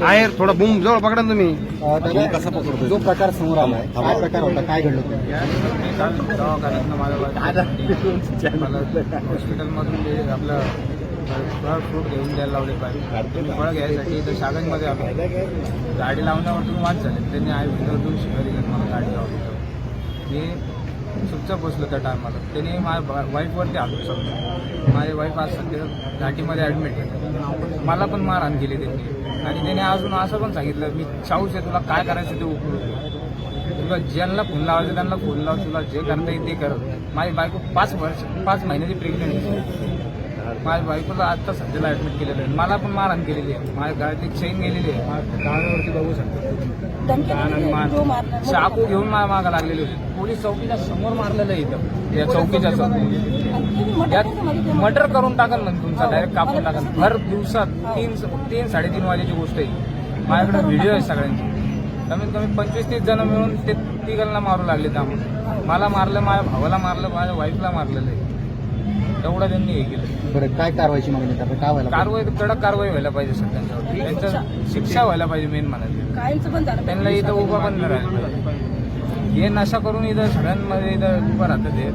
आहे थोडा बूम जवळ पकडा ना तुम्ही. कसा पकडतो जो प्रकार समोर आलाय काय प्रकार होता काय घडलं मला हॉस्पिटलमधून ते आपलं फळ फ्रूट घेऊन द्यायला लावले पाहिजे. फळ घ्यायसाठी इथं शागंजमध्ये आलो. गाडी लावण्यावरतून वाद झाले. त्यांनी आई विंडोवरतून शिवाय दिलं मला गाडी लावली. मी चुपचाप बसलो त्या टायमाला. त्यांनी माझ्या वाईफवरती आलो सगळं. माझी वाईफ आज सध्या घाटीमध्ये ॲडमिट आहे. मला पण मारहाण केली त्यांनी. आणि त्याने अजून असं पण सांगितलं मी शाहूच आहे, तुला काय करायचं ते उपयोग, तुला ज्यांना फोन लावायचं त्यांना फोन लाव, तुला जे करता येईल ते कर. माझी बायको 5 महिन्याची प्रेग्नेंट आहे. माझ्या बायकोला आत्ता सध्याला ॲडमिट केलेलं आहे. मला पण मारहाण केलेली आहे. माझ्या गाडीची चेन गेलेली आहे. कानावरती बघू शकतो. चाकू घेऊन माझ्या मागं लागलेली होती. पोलीस चौकीच्या समोर मारलेलं आहे इथं या चौकीच्या समोर. यात मर्डर करून टाकाल म्हणजे तुमचा डायरेक्ट कापून टाकाल. भर दिवसात 3-3:30 वाजेची गोष्ट आहे. माझ्याकडे व्हिडिओ आहे सगळ्यांची. कमीत कमी 25-30 जण मिळून ते तिघांना मारू लागले. त्यामुळे मला मारलं, माझ्या भावाला मारलं, माझ्या वाईफला मारलेलं आहे. एवढं त्यांनी हे केलं. बरं काय कारवाईची मागणी करता काय व्हायला कारवाई कडक कारवाई व्हायला पाहिजे सर त्यांच्यावर. त्यांचं शिक्षा व्हायला पाहिजे मेन म्हणायचं. त्यांना इथं उभा पण नाही राहिलं पाहिजे. हे नशा करून इथं सगळ्यांमध्ये इथं उभं राहतात. हे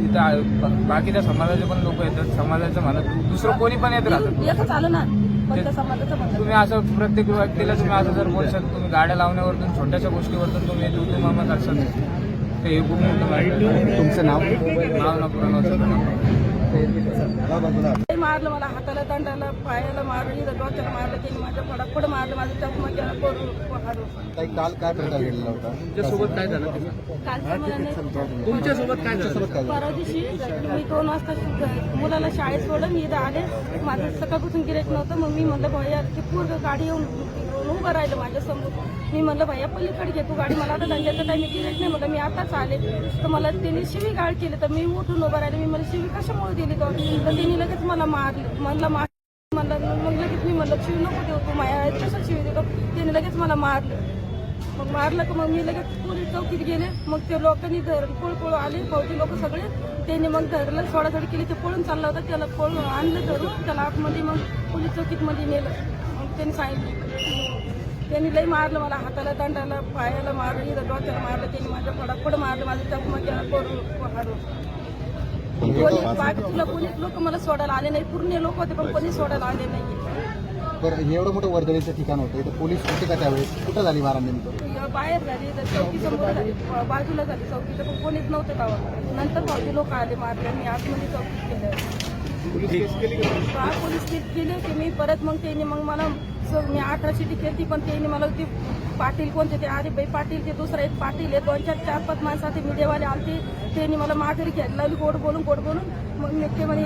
इथं बाकीच्या समाजाचे पण लोक येतात. समाजाचं म्हणत दुसरं कोणी पण येत राहतात. तुम्ही असं प्रत्येक व्यक्तीला तुम्ही असं जर बोलशाल, तुम्ही गाड्या लावण्यावरतून छोट्याशा गोष्टीवरतून तुम्ही तू मामा करशाल ते हे खूप मोठं. तुमचं नाव ना पुराण मारलं मला, हाताला दंडाला पायाला मारलं, इथं डोक्याला मारलं, त्यांनी माझ्या फडाफड मारलं, माझं चकमा केला करून. काल काय प्रकार घडलेला होता तुमच्यासोबत काय झालं? तुमच्यासोबत काय झालं? परवा दिवशी मी 2 वाजता मुलाला शाळेत सोडून मी इथं आले. माझं सकाळपासून गिऱ्हाईक नव्हतं. मग मी म्हणलं भैया की पूर्ण गाडी येऊन उभं राहिलं माझ्यासमोर. मी म्हणलं भैया पलीकडे घे तू गाडी, मला आता धंद्याचं काही मी गिऱ्हाईक नाही. म्हणलं मी आताच आले. तर मला त्यांनी शिवी गाळ केली. तर मी उठून उभं राहिले. मी मला शिवी कशामुळे दिली तर त्यांनी लगेच मला मारलं. म्हणलं मग लगेच मी म्हणलं शिवी नको देऊ तू माया कसं शिवी देतो. त्यांनी लगेच मला मारलं. मग मारलं तर मग मी लगेच पोलीस चौकीत गेले. मग ते लोकांनी पळू आले फौजी लोक सगळे. त्यांनी मग धरलं, सोडासोडी केली. ते पळून चालला होता. त्याला पळून आणलं धरून. त्याला आतमध्ये मग पोलीस चौकीत मध्ये नेलं. मग त्यांनी सांगितलं त्यांनी लई मारलं मला, हाताला दंडाला पायाला मारलं, इथं डोक्याला मारलं. त्यांनी माझ्या फडाफड मारलं, माझं चकमा केला करून हाडून. तुला पोलीस लोक मला सोडायला आले नाही. पूर्ण लोक होते पण कोणी सोडायला आले नाही. बरं एवढं मोठं वर्दळीचं ठिकाण होतं इथं पोलीस होते का त्यावेळेस? कुठं झाली मारा नेमकं? बाहेर झाली, चौकी समोर झाली, बाजूला झाली चौकीचं, पण कोणीच नव्हतं गावात. नंतर बाकी लोक आले मारले. मी आतमध्ये चौकीत केलं. पोलीस केस केले की मी परत मग त्यांनी मग मला मी 18 शिटी केली. पण त्यांनी मला ती पाटील कोणते ते अरे बाई पाटील ते दुसरा एक पाटील आहे 2-4-5 माणसाचे मीडियावाले आलते. त्यांनी मला माघारी घ्यायला लावली गोड बोलून. मग मी ते म्हणे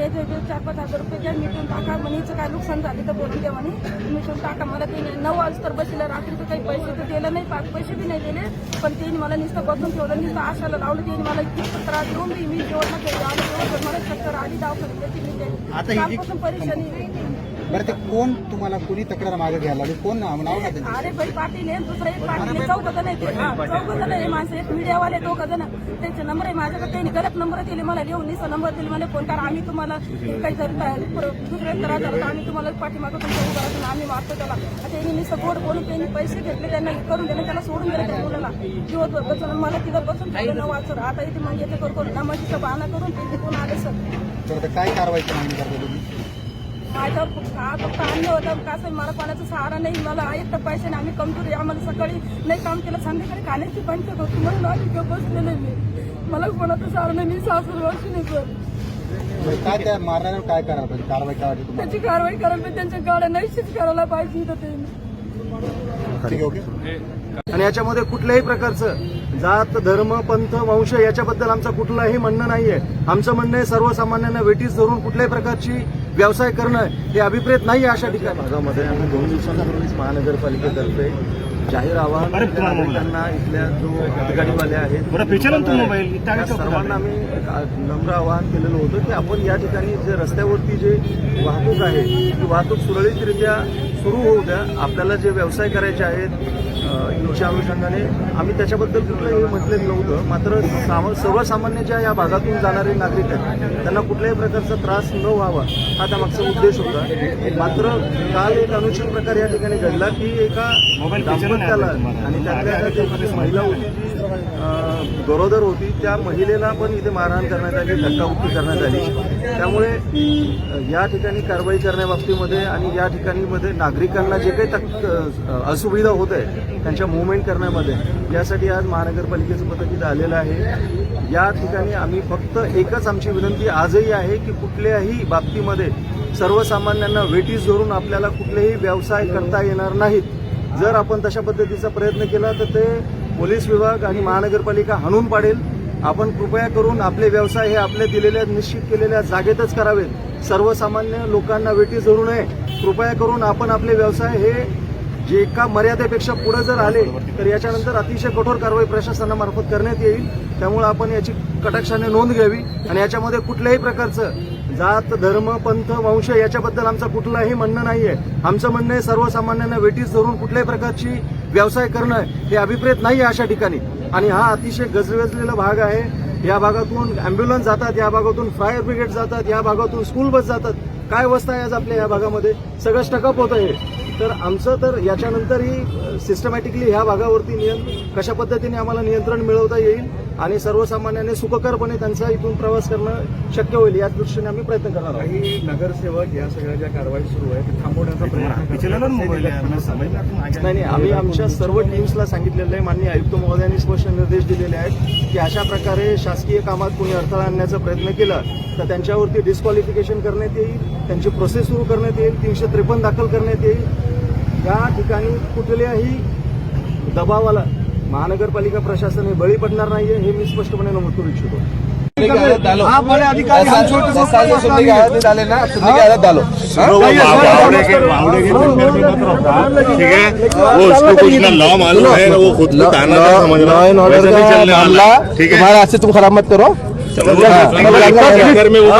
4-5 हजार रुपये द्या मिटून टाका. म्हणे हिचं काय नुकसान झाली तर बोलून द्या म्हणे मिटून टाका. मला त्यांनी 9 वाजता बसलं. रात्रीचं काही पैसे तर दिलं नाही, 5 पैसे बी नाही दिले. पण त्यांनी मला नुसतं बसून ठेवलं, नुसतं आशाला लावलं. त्यांनी मला इतकं त्रास देऊन मी जेवण केलं आलो. मला चक्कर आली, दवाखान्यात कालपासून परेशानी. बरं ते कोण तुम्हाला कोणी तक्रार मागे घ्यायला लागली? कोण नाव ना त्यांचं? अरे भाई पाटील आहे, दुसरा एक पाटील आहे, 4 जण आहे. 4 जण आहे माणसं. एक मीडियावाले 2 जण. त्यांचे नंबर आहे माझ्याकडे. त्यांनी गलत नंबर दिले मला लिहून. निसा नंबर दिले मला फोन करा. आम्ही तुम्हाला काही जर दुसऱ्या त्रास झाला तर आम्ही तुम्हाला पाठीमागं तुमच्या उभं राहतो. आम्ही मारतो त्याला. त्यांनी नुसतं गोड बोलून त्यांनी पैसे घेतले, त्यांना करून दिले, त्याला सोडून दिलं त्या मुलाला. दिवसभर बसून मला तिथं बसून ठेवलं 9 वाजता. आता इथे मग येते करून नमाजीचा बहाणा करून ते तिथून आले सर. तर काय कारवाईची मागणी करता तुम्ही? माझ्यावर फक्त आणलं होतं कसं मला कोणाचा सहारा नाही. मला एक तर पैसे नाही. आम्ही कमजोरी. आम्हाला सकाळी नाही काम केलं, संध्याकाळी खाण्याची पंचायत होती म्हणून आम्ही बसले नाही. मी मला कोणाचा सहारा नाही. मी सासू वर्षी नाही सर. काय त्या मारण्यावर काय करायला पाहिजे? कारवाई करायची तुम्हाला? त्याची कारवाई करायला पाहिजे. त्यांच्या गाड्या नाहीशीच करायला पाहिजे तर त्यांनी. ओके. आणि याच्यामध्ये कुठल्याही प्रकारचं जात धर्म पंथ वंश याच्याबद्दल आमचं कुठलंही म्हणणं नाहीये. आमचं म्हणणं आहे सर्वसामान्यांना वेटीस धरून कुठल्याही प्रकारची व्यवसाय करणं हे अभिप्रेत नाही. अशा ठिकाणी भागामध्ये आम्ही 2 दिवसांपूर्वीच महानगरपालिकेतर्फे जाहीर आवाहन नागरिकांना, इथल्या जो अधिकारीवाले आहेत त्या सर्वांना आम्ही नम्र आवाहन केलेलं होतं की आपण या ठिकाणी जे रस्त्यावरती जे वाहतूक आहे ती वाहतूक सुरळीतरित्या सुरू होऊ द्या. आपल्याला जे व्यवसाय करायचे आहेत च्या अनुषंगाने आम्ही त्याच्याबद्दल कुठलंही म्हटलेलं नव्हतं. मात्र सर्वसामान्य ज्या या भागातून जाणारे नागरिक आहेत त्यांना कुठल्याही प्रकारचा त्रास न व्हावा हा त्यामागचा उद्देश होता. मात्र काल एक अनुचित प्रकार या ठिकाणी घडला की एका दाम्पत्याला आणि त्यातल्या त्यात एक महिला होती ती गरोदर होती, त्या महिलेला पण इथे मारहाण करण्यात आली, धक्काबुक्की करण्यात आली. त्यामुळे या ठिकाणी कारवाई करण्याबाबतीमध्ये आणि या ठिकाणी मध्ये नागरिकांना जे काही असुविधा होत आहे त्यांच्या मुवमेंट करण्यामध्ये यासाठी आज महानगरपालिकेचं पथक इथं आलेलं आहे. या ठिकाणी आम्ही फक्त एकच आमची विनंती आजही आहे की कुठल्याही बाबतीमध्ये सर्वसामान्यांना वेठीस धरून आपल्याला कुठलेही व्यवसाय करता येणार नाहीत. जर आपण तशा पद्धतीचा प्रयत्न केला तर ते पोलीस विभाग आणि महानगरपालिका हाणून पाडेल. आपण कृपया करून आपले व्यवसाय हे आपल्या दिलेल्या निश्चित केलेल्या जागेतच करावेत. सर्वसामान्य लोकांना वेठीस धरू नये. कृपया करून आपण आपले व्यवसाय हे जे एका मर्यादेपेक्षा पुढे जर आले तर याच्यानंतर अतिशय कठोर कारवाई प्रशासनामार्फत करण्यात येईल. त्यामुळे आपण याची कटाक्षाने नोंद घ्यावी आणि याच्यामध्ये कुठल्याही प्रकारचं जात धर्म पंथ वंश याच्याबद्दल आमचं कुठलंही म्हणणं नाहीये. आमचं म्हणणं आहे सर्वसामान्यांना वेठीस धरून कुठल्याही प्रकारची व्यवसाय करणं हे अभिप्रेत नाही आहे अशा ठिकाणी. आणि हा अतिशय गजबजलेला भाग आहे. या भागातून अँब्युलन्स जातात, या भागातून फायर ब्रिगेड जातात, या भागातून स्कूल बस जातात. काय अवस्था आहे आज आपल्या या भागामध्ये? सगळं स्टकअप होतं हे. तर आमचं तर याच्यानंतरही सिस्टमॅटिकली ह्या भागावरती कशा पद्धतीने आम्हाला नियंत्रण मिळवता येईल आणि सर्वसामान्यांनी सुखकरपणे त्यांचा इथून प्रवास करणं शक्य होईल या दृष्टीने आम्ही प्रयत्न करणार आहोत. काही नगरसेवक या सगळ्या ज्या कारवाई सुरू आहे ते थांबवण्याचा प्रयत्न नाही, आम्ही आमच्या सर्व टीम्सला सांगितलेलं आहे. माननीय आयुक्त महोदयांनी स्पष्ट निर्देश दिलेले आहेत की अशा प्रकारे शासकीय कामात कोणी अडथळा आणण्याचा प्रयत्न केला तर त्यांच्यावरती डिस्क्वालिफिकेशन करण्यात येईल, त्यांची प्रोसेस सुरू करण्यात येईल, 353 दाखल करण्यात येईल. या ठिकाणी कुठल्याही दबावाला महानगरपालिका प्रशासन हे बळी पडणार नाहीये हे मी स्पष्टपणे नमूद करू इच्छितो. ठीक है, वो उसको कुछ ना लॉ मालूम है, वो खुद को ताना समझ रहा है, वैसे नहीं चलने वाला. ठीक है, तुम्हारा आज से तुम खराब मत करो. घर में वो